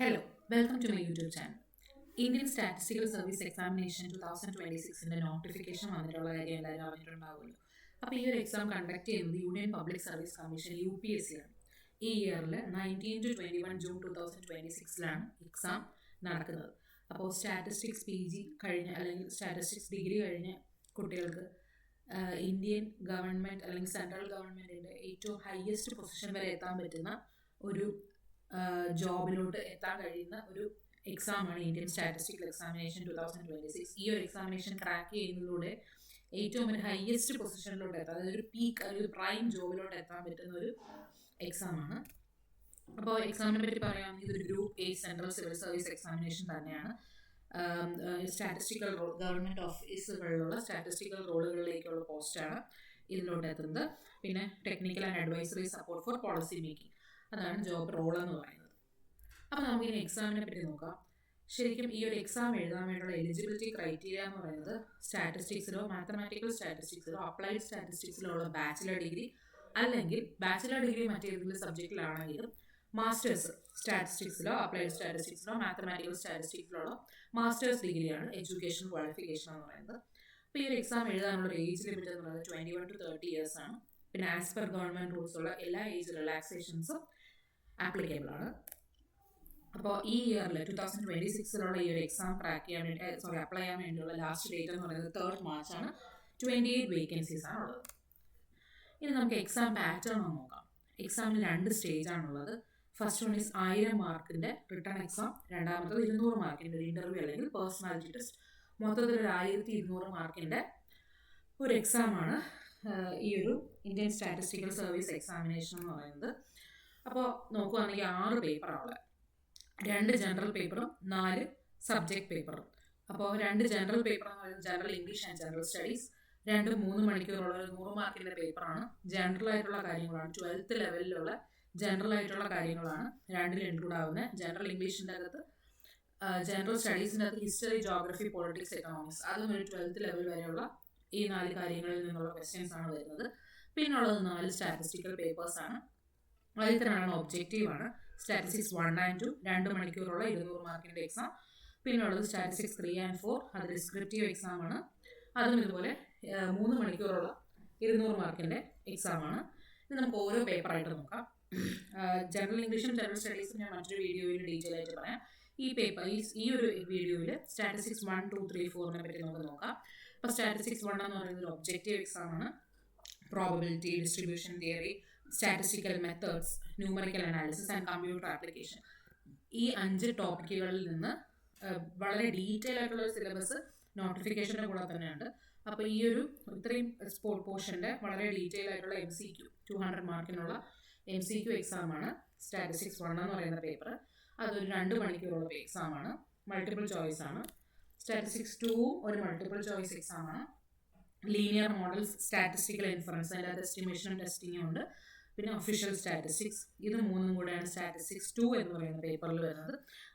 Hello, welcome to my YouTube channel. Indian Statistical Service Examination 2026 notification വന്നിട്ടുള്ള കാര്യം എല്ലാവരും അറിഞ്ഞിട്ടുണ്ടാവുമല്ലോ. അപ്പോൾ ഈ ഒരു എക്സാം കണ്ടക്ട് ചെയ്യുന്നത് union public service commission UPSC ആണ്. ഈ ഇയറിൽ 19 to 21 ജൂൺ 2026 എക്സാം നടക്കുന്നത്. അപ്പോൾ സ്റ്റാറ്റിസ്റ്റിക്സ് PG കഴിഞ്ഞ അല്ലെങ്കിൽ സ്റ്റാറ്റിസ്റ്റിക്സ് ഡിഗ്രി കഴിഞ്ഞ കുട്ടികൾക്ക് ഇന്ത്യൻ ഗവൺമെൻറ് അല്ലെങ്കിൽ സെൻട്രൽ ഗവൺമെൻറ്റിൻ്റെ ഏറ്റവും ഹയസ്റ്റ് പൊസിഷൻ വരെ എത്താൻ പറ്റുന്ന ഒരു ജോബിലോട്ട് എത്താൻ കഴിയുന്ന ഒരു എക്സാമാണ് ഇന്ത്യൻ സ്റ്റാറ്റിസ്റ്റിക്കൽ എക്സാമിനേഷൻ 2026. ഈ ഒരു എക്സാമിനേഷൻ ക്രാക്ക് ചെയ്യുന്നതിലൂടെ ഏറ്റവും ഒരു ഹയസ്റ്റ് പൊസിഷനിലോട്ട് എത്താം, അതായത് ഒരു പീക്ക് ഒരു പ്രൈം ജോബിലോട്ട് എത്താൻ പറ്റുന്ന ഒരു എക്സാമാണ്. അപ്പോൾ എക്സാമിനെ പറ്റി പറയുകയാണെങ്കിൽ ഇതൊരു group A central civil service examination തന്നെയാണ്. സ്റ്റാറ്റിസ്റ്റിക്കൽ ഗവൺമെൻറ് ഓഫീസുകളിലുള്ള സ്റ്റാറ്റിസ്റ്റിക്കൽ റോളുകളിലേക്കുള്ള പോസ്റ്റാണ് ഇതിലോട്ട് എത്തുന്നത്. പിന്നെ technical and advisory support for policy making, അതാണ് ജോബ് റോൾ എന്ന് പറയുന്നത്. അപ്പോൾ നമുക്കിനി എക്സാമിനെ പറ്റി നോക്കാം. ശരിക്കും ഈ ഒരു എക്സാം എഴുതാൻ വേണ്ടിയുള്ള എലിജിബിലിറ്റി ക്രൈറ്റീരിയ എന്ന് പറയുന്നത് സ്റ്റാറ്റിസ്റ്റിക്സിലോ മാത്തമാറ്റിക്കൽ സ്റ്റാറ്റിസ്റ്റിക്സിലോ അപ്ലൈഡ് സ്റ്റാറ്റിസ്റ്റിക്സിലോ ഉള്ള ബാച്ചിലർ ഡിഗ്രി, അല്ലെങ്കിൽ ബാച്ചിലർ ഡിഗ്രി മറ്റേതെങ്കിലും സബ്ജക്റ്റിലാണെങ്കിലും മാസ്റ്റേഴ്സ് സ്റ്റാറ്റിസ്റ്റിക്സിലോ അപ്ലൈഡ് സ്റ്റാറ്റിസ്റ്റിക്സിലോ മാത്തമാറ്റിക്കൽ സ്റ്റാറ്റിസ്റ്റിക്സിലോ ഉള്ള മാസ്റ്റേഴ്സ് ഡിഗ്രിയാണ് എഡ്യൂക്കേഷൻ ക്വാളിഫിക്കേഷൻ എന്ന് പറയുന്നത്. അപ്പോൾ ഈ ഒരു എക്സാം എഴുതാനുള്ള ഏജ് ലിമിറ്റ് എന്ന് പറയുന്നത് 21 to 30 years ആണ്. പിന്നെ ആസ് പെർ ഗവൺമെൻറ് റൂൾസ് ഉള്ള എല്ലാ ഏജ് റിലാക്സേഷൻസും ആപ്ലിക്കബിൾ ആണ്. അപ്പോൾ ഈ ഇയറിൽ 2026 ഈ ഒരു എക്സാം അപ്ലൈ ചെയ്യാൻ വേണ്ടിയുള്ള ലാസ്റ്റ് ഡേറ്റ് എന്ന് പറയുന്നത് 3rd March ആണ്. 28 വേക്കൻസീസ് ആണ് ഉള്ളത്. ഇനി നമുക്ക് എക്സാം പാറ്റേൺ നോക്കാം. എക്സാമിന് 2 സ്റ്റേജ് ആണുള്ളത്. ഫസ്റ്റ് വൺ ഈസ് 1000 മാർക്കിൻ്റെ റിട്ടേൺ എക്സാം, രണ്ടാമത്തത് 200 മാർക്കിൻ്റെ ഒരു ഇൻ്റർവ്യൂ അല്ലെങ്കിൽ പേഴ്സണാലിറ്റി ടെസ്റ്റ്. മൊത്തത്തിൽ ഒരു 1200 മാർക്കിൻ്റെ ഒരു എക്സാമാണ് ഈ ഒരു ഇന്ത്യൻ സ്റ്റാറ്റിസ്റ്റിക്കൽ സർവീസ് എക്സാമിനേഷൻ എന്ന് പറയുന്നത്. അപ്പോൾ നോക്കുകയാണെങ്കിൽ 6 പേപ്പറാണ്, 2 ജനറൽ പേപ്പറും 4 സബ്ജക്ട് പേപ്പറും. അപ്പോൾ 2 ജനറൽ പേപ്പർ എന്ന് പറയുന്നത് general English and general studies, 3 മണിക്കൂറുള്ള ഒരു 100 മാർക്കിൻ്റെ പേപ്പറാണ്. ജനറൽ ആയിട്ടുള്ള കാര്യങ്ങളാണ്, 12th ലെവലിലുള്ള ജനറൽ ആയിട്ടുള്ള കാര്യങ്ങളാണ് 2 ഇൻക്ലൂഡ് ആവുന്നത്. ജനറൽ ഇംഗ്ലീഷിൻ്റെ അകത്ത് ജനറൽ സ്റ്റഡീസിൻ്റെ അകത്ത് ഹിസ്റ്ററി, ജോഗ്രഫി, പൊളിറ്റിക്സ്, എക്കണോമിക്സ്, അതും ഒരു 12th ലെവൽ വരെയുള്ള ഈ 4 കാര്യങ്ങളിൽ നിന്നുള്ള ക്വസ്റ്റ്യൻസ് ആണ് വരുന്നത്. പിന്നുള്ളത് 4 സ്റ്റാറ്റിസ്റ്റിക്കൽ പേപ്പേഴ്സാണ്. ആദ്യത്തെ 2 ഒബ്ജക്റ്റീവ് ആണ്. സ്റ്റാറ്റിസ്റ്റിക്സ് 1 and 2 2 മണിക്കൂറുള്ള 200 മാർക്കിൻ്റെ എക്സാം. പിന്നുള്ളത് സ്റ്റാറ്റിസ്റ്റിക്സ് 3 and 4 അത് ഡിസ്ക്രിപ്റ്റീവ് എക്സാം ആണ്. അതും ഇതുപോലെ 3 മണിക്കൂറുള്ള 200 മാർക്കിൻ്റെ എക്സാമാണ്. ഇത് നമുക്ക് ഓരോ പേപ്പറായിട്ട് നോക്കാം. ജനറൽ ഇംഗ്ലീഷും ജനറൽ സ്റ്റഡീസും ഞാൻ മറ്റൊരു വീഡിയോയിൽ ഡീറ്റെയിൽ ആയിട്ട് പറയാം. ഈ ഒരു വീഡിയോയിൽ സ്റ്റാറ്റിസ്റ്റിക്സ് 1, 2, 3, 4 പറ്റി നമുക്ക് നോക്കാം. അപ്പോൾ സ്റ്റാറ്റിസ്റ്റിക്സ് 1 എന്ന് പറയുന്നത് ഒരു ഒബ്ജക്റ്റീവ് എക്സാം ആണ്. Probability, distribution theory, statistical methods, numerical analysis and computer application, ഈ 5 ടോപ്പിക്കുകളിൽ നിന്ന് വളരെ ഡീറ്റെയിൽ ആയിട്ടുള്ള ഒരു സിലബസ് നോട്ടിഫിക്കേഷൻ്റെ കൂടെ തന്നെയുണ്ട്. അപ്പോൾ ഈ ഒരു ഇത്രയും പോർഷൻ്റെ വളരെ ഡീറ്റെയിൽ ആയിട്ടുള്ള MCQ 200 മാർക്കിനുള്ള MCQ എക്സാമാണ് സ്റ്റാറ്റിസ്റ്റിക്സ് 1 എന്ന് പറയുന്ന പേപ്പർ. അതൊരു 2 മണിക്കൂറുള്ള എക്സാമാണ്, മൾട്ടിപ്പിൾ ചോയ്സ് ആണ്. സ്റ്റാറ്റിസ്റ്റിക്സ് 2 ഒരു മൾട്ടിപ്പിൾ ചോയ്സ് എക്സാമാണ്. ലീനിയർ മോഡൽസ്, സ്റ്റാറ്റിസ്റ്റിക്കൽ ഇൻഫറൻസ്, അതിൻ്റെ എസ്റ്റിമേഷനും ടെസ്റ്റിങ്ങും ഉണ്ട്. പിന്നെ ഒഫീഷ്യൽ സ്റ്റാറ്റിസ്റ്റിക്സ്, ഇത് 3 കൂടെയാണ് സ്റ്റാറ്റിസ്റ്റിക്സ് 2 എന്ന് പറയുന്ന പേപ്പറിൽ വരുന്നത്.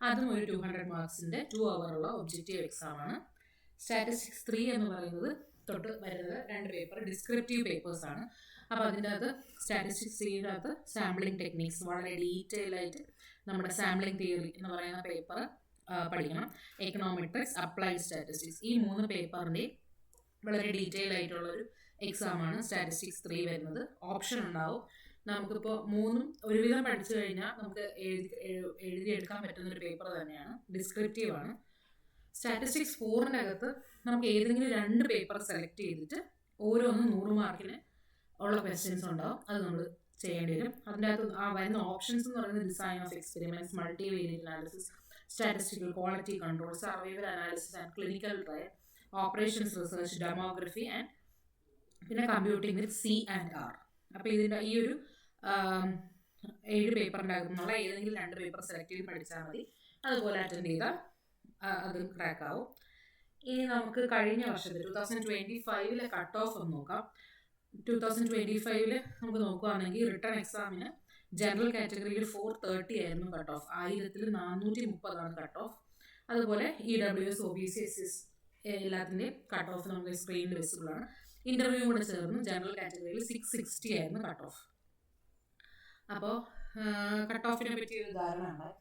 അതും ഒരു 200 മാർക്സിൻ്റെ 2 hour ഒബ്ജക്റ്റീവ് എക്സാമാണ്. സ്റ്റാറ്റിസ്റ്റിക്സ് 3 എന്ന് പറയുന്നത് തൊട്ട് വരുന്നത് 2 പേപ്പർ ഡിസ്ക്രിപ്റ്റീവ് പേപ്പേഴ്സാണ്. അപ്പോൾ അതിൻ്റെ അകത്ത് സ്റ്റാറ്റിസ്റ്റിക്സ് 3യുടെ അകത്ത് സാമ്പിളിംഗ് ടെക്നിക്സ് വളരെ ഡീറ്റെയിൽ ആയിട്ട് നമ്മുടെ സാമ്പിളിംഗ് തിയറി എന്ന് പറയുന്ന പേപ്പർ പഠിക്കണം. എക്കണോമെട്രിക്സ്, അപ്ലൈഡ് സ്റ്റാറ്റിസ്റ്റിക്സ്, ഈ 3 പേപ്പറിൻ്റെയും വളരെ ഡീറ്റെയിൽ ആയിട്ടുള്ളൊരു എക്സാമാണ് സ്റ്റാറ്റിസ്റ്റിക്സ് 3 വരുന്നത്. ഓപ്ഷൻ ഉണ്ടാവും. നമുക്കിപ്പോൾ 3 ഒരുവിധം പഠിച്ചു കഴിഞ്ഞാൽ നമുക്ക് എഴുതിയെടുക്കാൻ പറ്റുന്നൊരു പേപ്പർ തന്നെയാണ്. ഡിസ്ക്രിപ്റ്റീവ് ആണ്. സ്റ്റാറ്റിസ്റ്റിക്സ് 4ൻ്റെ അകത്ത് നമുക്ക് ഏതെങ്കിലും 2 പേപ്പർ സെലക്ട് ചെയ്തിട്ട് ഓരോന്നും 100 മാർക്കിന് ഉള്ള ക്വസ്റ്റ്യൻസ് ഉണ്ടാവും. അത് നമ്മൾ ചെയ്യേണ്ടി വരും. അതിൻ്റെ അകത്ത് വരുന്ന ഓപ്ഷൻസ് എന്ന് പറയുന്നത് design of experiments, multivariate analysis, statistical quality control, survival analysis and clinical trial, operations research, demography and പിന്നെ കമ്പ്യൂട്ടിംഗ് വിത്ത് C&R. അപ്പോൾ ഇതിൻ്റെ ഈ ഒരു 7 പേപ്പറിൻ്റെ അകത്തുനിന്നുള്ള ഏതെങ്കിലും 2 പേപ്പർ സെലക്ട് ചെയ്ത് പഠിച്ചാൽ മതി. അതുപോലെ അറ്റൻഡ് ചെയ്താൽ അത് ക്രാക്ക് ആവും. ഇനി നമുക്ക് കഴിഞ്ഞ വർഷത്തിൽ 2025 കട്ട് ഓഫ് ഒന്ന് നോക്കാം. 2025 നമുക്ക് നോക്കുകയാണെങ്കിൽ റിട്ടേൺ എക്സാമിന് ജനറൽ കാറ്റഗറിയിൽ 430 ആയിരുന്നു കട്ട് ഓഫ്, 1430 കട്ട് ഓഫ്. അതുപോലെ EWS, OBC, SC എല്ലാത്തിൻ്റെയും കട്ട് ഓഫ് നമുക്ക് സ്ക്രീനിൽ വിസിബിൾ ആണ്. ഇൻ്റർവ്യൂ കൂടെ ചേർന്ന് ജനറൽ കാറ്റഗറിയിൽ 660 ആയിരുന്നു കട്ട് ഓഫ്. അപ്പോൾ കട്ട് ഓഫിനെ പറ്റി ഒരു ധാരണ ഉണ്ടായി.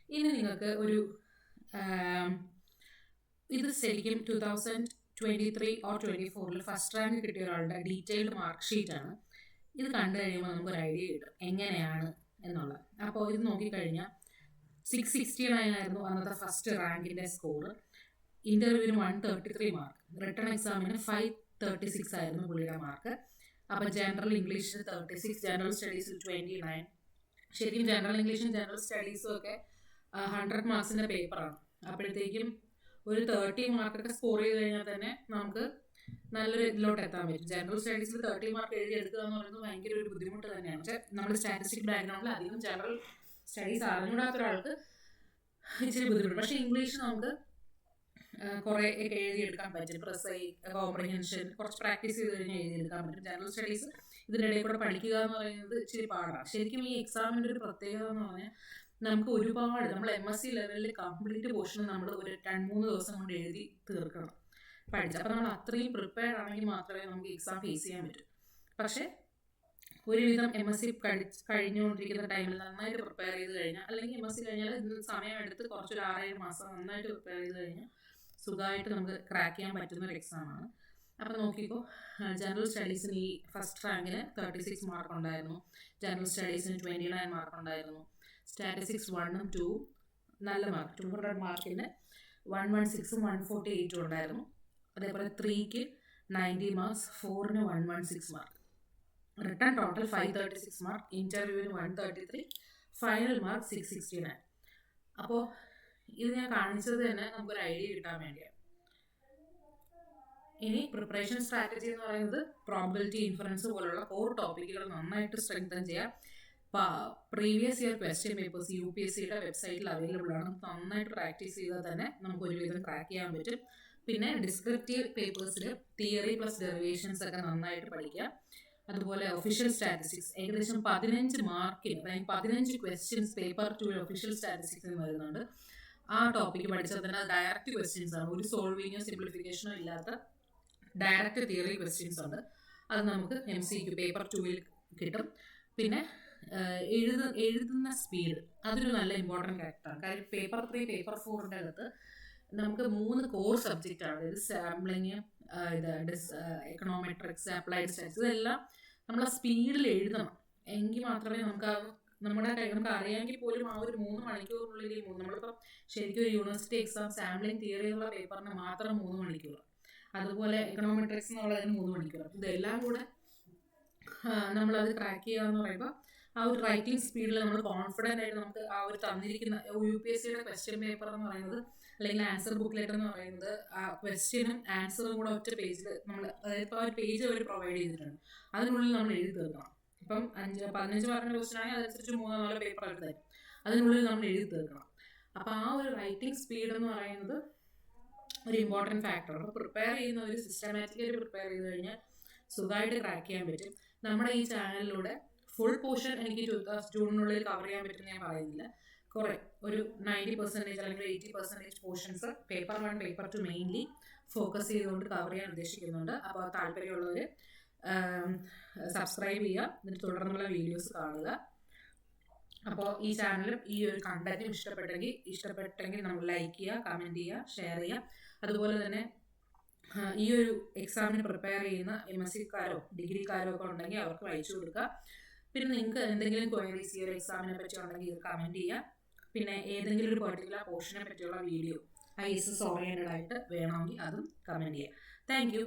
ഇനി നിങ്ങൾക്ക് ഒരു ഇത് ശരിക്കും 2023 ഓർ 2024 ഫസ്റ്റ് റാങ്ക് കിട്ടിയ ഒരാളുടെ ഡീറ്റെയിൽഡ് മാർക്ക് ഷീറ്റാണ്. ഇത് കണ്ടു കഴിയുമ്പോൾ നമുക്കൊരു ഐഡിയ കിട്ടും എങ്ങനെയാണ് എന്നുള്ളത്. അപ്പോൾ ഇത് നോക്കിക്കഴിഞ്ഞാൽ 669 ആയിരുന്നു അന്നത്തെ ഫസ്റ്റ് റാങ്കിൻ്റെ സ്കോർ. ഇൻ്റർവ്യൂവിന് 133 മാർക്ക്, റിട്ടേൺ എക്സാമിന് 536 ആയിരുന്നു പുള്ളിയുടെ മാർക്ക്. അപ്പോൾ ജനറൽ ഇംഗ്ലീഷിൽ 36, ജനറൽ സ്റ്റഡീസിൽ 29. ശരിക്കും ജനറൽ ഇംഗ്ലീഷും ജനറൽ സ്റ്റഡീസും ഒക്കെ 100 മാർക്സിൻ്റെ പേപ്പറാണ്. അപ്പോഴത്തേക്കും ഒരു 30 മാർക്കൊക്കെ സ്കോർ ചെയ്ത് കഴിഞ്ഞാൽ തന്നെ നമുക്ക് നല്ലൊരു ഇതിലോട്ട് എത്താൻ പറ്റും. ജനറൽ സ്റ്റഡീസിൽ 30 മാർക്ക് എഴുതി എടുക്കുക എന്ന് പറയുന്നത് ഭയങ്കര ഒരു ബുദ്ധിമുട്ട് തന്നെയാണ്. പക്ഷേ നമ്മുടെ സ്റ്റാറ്റിസ്റ്റിക് ബാക്ക്ഗ്രൗണ്ടിൽ അധികം ജനറൽ സ്റ്റഡീസ് അറിഞ്ഞൂടാത്ത ഒരാൾക്ക് ഇച്ചിരി ബുദ്ധിമുട്ട്. പക്ഷേ ഇംഗ്ലീഷ് നമുക്ക് കുറേ ഒക്കെ എഴുതിയെടുക്കാൻ പറ്റും. പ്രിസൈ, കോംപ്രിഹെൻഷൻ കുറച്ച് പ്രാക്ടീസ് ചെയ്ത് കഴിഞ്ഞാൽ എഴുതിയെടുക്കാൻ പറ്റും. ജനറൽ സ്റ്റഡീസ് ഇതിൻ്റെ ഇടയിൽ കൂടെ പഠിക്കുക എന്ന് പറയുന്നത് ഇച്ചിരി പാടാണ്. ശരിക്കും ഈ എക്സാമിൻ്റെ ഒരു പ്രത്യേകത എന്ന് പറഞ്ഞാൽ നമുക്ക് ഒരുപാട് നമ്മൾ MSc ലെവലിൽ കംപ്ലീറ്റ് പോർഷൻ നമ്മൾ ഒരു 2-3 ദിവസം കൊണ്ട് എഴുതി തീർക്കണം പഠിച്ച്. അപ്പോൾ നമ്മൾ അത്രയും പ്രിപ്പയർഡ് ആണെങ്കിൽ മാത്രമേ നമുക്ക് എക്സാം ഫേസ് ചെയ്യാൻ പറ്റൂ. പക്ഷേ ഒരുവിധം MSc കഴിഞ്ഞുകൊണ്ടിരിക്കുന്ന ടൈമിൽ നന്നായിട്ട് പ്രിപ്പയർ ചെയ്ത് കഴിഞ്ഞാൽ, അല്ലെങ്കിൽ MSc കഴിഞ്ഞാൽ സമയമെടുത്ത് കുറച്ചൊരു 6-7 മാസം നന്നായിട്ട് പ്രിപ്പയർ ചെയ്ത് കഴിഞ്ഞാൽ സുഖമായിട്ട് നമുക്ക് ക്രാക്ക് ചെയ്യാൻ പറ്റുന്ന ഒരു എക്സാമാണ്. അപ്പോൾ നോക്കിക്കോ, ജനറൽ സ്റ്റഡീസിന് ഈ ഫസ്റ്റ് റാങ്കിന് 36 മാർക്ക് ഉണ്ടായിരുന്നു, ജനറൽ സ്റ്റഡീസിന് 29 മാർക്ക് ഉണ്ടായിരുന്നു, സ്റ്റാറ്റിസ്റ്റിക്സ് 1ഉം 2ഉം നല്ല മാർക്ക്, 200 മാർക്കിന് 116ഉം 148ഉം ഉണ്ടായിരുന്നു. അതേപോലെ 3ക്ക് 90 മാർക്സ്, 4ന് 116 മാർക്ക്, റിട്ടേൺ ടോട്ടൽ 536 മാർക്ക്, ഇൻ്റർവ്യൂവിന് 133, ഫൈനൽ മാർക്ക് 669. അപ്പോൾ ഇത് ഞാൻ കാണിച്ചത് തന്നെ നമുക്കൊരു ഐഡിയ കിട്ടാൻ വേണ്ടിയാണ്. ഇനി പ്രിപ്പറേഷൻ സ്ട്രാറ്റജി എന്ന് പറയുന്നത് പ്രോബബിലിറ്റി, ഇൻഫറൻസ് പോലുള്ള കോർ ടോപ്പിക്കുകൾ നന്നായിട്ട് സ്ട്രെങ്തൻ ചെയ്യാം. പ്രീവിയസ് ഇയർ ക്വസ്റ്റ്യൻ പേപ്പേഴ്സ് UPSCയുടെ വെബ്സൈറ്റിൽ അവൈലബിൾ ആണ്. നന്നായിട്ട് പ്രാക്ടീസ് ചെയ്താൽ തന്നെ നമുക്ക് ഒരുവിധം ക്രാക്ക് ചെയ്യാൻ പറ്റും. പിന്നെ ഡിസ്ക്രിപ്റ്റീവ് പേപ്പേഴ്സിൽ തിയറി പ്ലസ് ഡെറിവേഷൻസ് ഒക്കെ നന്നായിട്ട് പഠിക്കുക. അതുപോലെ ഒഫീഷ്യൽ സ്റ്റാറ്റിസ്റ്റിക്സ് ഏകദേശം 15 മാർക്കിന്, അതായത് 15 ക്വസ്റ്റ്യൻസ് പേപ്പർ 2 ഒഫീഷ്യൽ സ്റ്റാറ്റിസ്റ്റിക്സിന് വരുന്നുണ്ട്. ആ ടോപ്പിക്ക് പഠിച്ചാൽ തന്നെ ഡയറക്റ്റ് ക്വസ്റ്റ്യൻസ് ആണ്, ഒരു സോൾവിങ്ങോ സിംപ്ലിഫിക്കേഷനോ ഇല്ലാത്ത ഡയറക്റ്റ് തിയറി ക്വസ്റ്റ്യൻസ് ഉണ്ട്. അത് നമുക്ക് MCQ പേപ്പർ 2-ൽ കിട്ടും. പിന്നെ എഴുതുന്ന സ്പീഡ് അതൊരു നല്ല ഇമ്പോർട്ടൻറ്റ് ഫാക്ടറാണ്. കാര്യം പേപ്പർ 3 പേപ്പർ 4ൻ്റെ അകത്ത് നമുക്ക് 3 കോർ സബ്ജക്റ്റാണ്. അതായത് സാമ്പിളിങ്, എക്കണോമെട്രിക്സ്, അപ്ലൈഡ് സ്റ്റാറ്റിക്സ്, ഇതെല്ലാം നമ്മൾ ആ സ്പീഡിൽ എഴുതണം. എങ്കിൽ മാത്രമേ നമുക്ക് നമുക്ക് അറിയാമെങ്കിൽ പോലും ആ ഒരു 3 മണിക്കൂറിനുള്ളിൽ നമ്മളിപ്പോൾ ശരിക്കും ഒരു യൂണിവേഴ്സിറ്റി എക്സാം സാമ്പിളിങ് തിയറിയുള്ള പേപ്പറിന് മാത്രം 3 മണിക്കൂർ, അതുപോലെ എക്കണോമെട്രിക്സ് എന്നുള്ളതിന് 3 മണിക്കൂർ. ഇതെല്ലാം കൂടെ നമ്മളത് ക്രാക്ക് ചെയ്യുക എന്ന് പറയുമ്പോൾ ആ ഒരു റൈറ്റിംഗ് സ്പീഡിൽ നമ്മൾ കോൺഫിഡൻ്റ് ആയിട്ട് നമുക്ക് ആ ഒരു തന്നിരിക്കുന്ന UPSCയുടെ ക്വസ്റ്റ്യൻ പേപ്പർ എന്ന് പറയുന്നത്, അല്ലെങ്കിൽ ആൻസർ ബുക്ക്ലെറ്റ് എന്ന് പറയുന്നത്, ആ ക്വസ്റ്റ്യനും ആൻസറും കൂടെ ഒറ്റ പേജിൽ നമ്മൾ, അതായത് ഇപ്പോൾ ആ ഒരു പേജ് അവർ പ്രൊവൈഡ് ചെയ്തിട്ടുണ്ട്, അതിനുള്ളിൽ നമ്മൾ എഴുതി തീർക്കണം. ഇപ്പം 15 മാർക്കിൻ്റെ ക്വസ്റ്റ്യൻ ആണെങ്കിൽ അതനുസരിച്ച് 3-4 പേപ്പർ എടുത്ത് തരും, അതിനുള്ളിൽ നമ്മൾ എഴുതി തീർക്കണം. അപ്പോൾ ആ ഒരു റൈറ്റിംഗ് സ്പീഡ് എന്ന് പറയുന്നത് ഒരു ഇമ്പോർട്ടൻറ്റ് ഫാക്ടറാണ്. അപ്പോൾ പ്രിപ്പയർ ചെയ്യുന്ന ഒരു സിസ്റ്റമാറ്റിക്കലി പ്രിപ്പയർ ചെയ്ത് കഴിഞ്ഞാൽ സുഖമായിട്ട് ക്രാക്ക് ചെയ്യാൻ പറ്റും. നമ്മുടെ ഈ ചാനലിലൂടെ ഫുൾ പോർഷൻ എനിക്ക് ജൂണിനുള്ളിൽ കവർ ചെയ്യാൻ പറ്റുമെന്ന് ഞാൻ പറയുന്നില്ല. കുറേ ഒരു 90% അല്ലെങ്കിൽ 80% portions paper 1 paper 2 mainly focus ചെയ്തുകൊണ്ട് കവർ ചെയ്യാൻ ഉദ്ദേശിക്കുന്നുണ്ട്. അപ്പോൾ താല്പര്യമുള്ളവർ സബ്സ്ക്രൈബ് ചെയ്യുക, എന്നിട്ട് തുടർന്നുള്ള വീഡിയോസ് കാണുക. അപ്പോൾ ഈ ചാനലും ഈ ഒരു കണ്ടന്റും ഇഷ്ടപ്പെട്ടെങ്കിൽ നമ്മൾ ലൈക്ക് ചെയ്യുക, കമൻറ്റ് ചെയ്യുക, ഷെയർ ചെയ്യുക. അതുപോലെ തന്നെ ഈ ഒരു എക്സാമിന് പ്രിപ്പയർ ചെയ്യുന്ന MSCക്കാരോ ഡിഗ്രിക്കാരോ ഒക്കെ ഉണ്ടെങ്കിൽ അവർക്ക് അയച്ചു കൊടുക്കുക. പിന്നെ നിങ്ങൾക്ക് എന്തെങ്കിലും ക്വയറീസ് ഈ ഒരു എക്സാമിനെ പറ്റി ഉണ്ടെങ്കിൽ ഇത് കമൻറ്റ് ചെയ്യുക. പിന്നെ ഏതെങ്കിലും ഒരു പെർട്ടിക്കുലർ പോർഷനെ പറ്റിയുള്ള വീഡിയോ ISS ഓറിയൻറ്റഡ് ആയിട്ട് വേണമെങ്കിൽ അതും കമൻറ്റ് ചെയ്യുക. Thank you.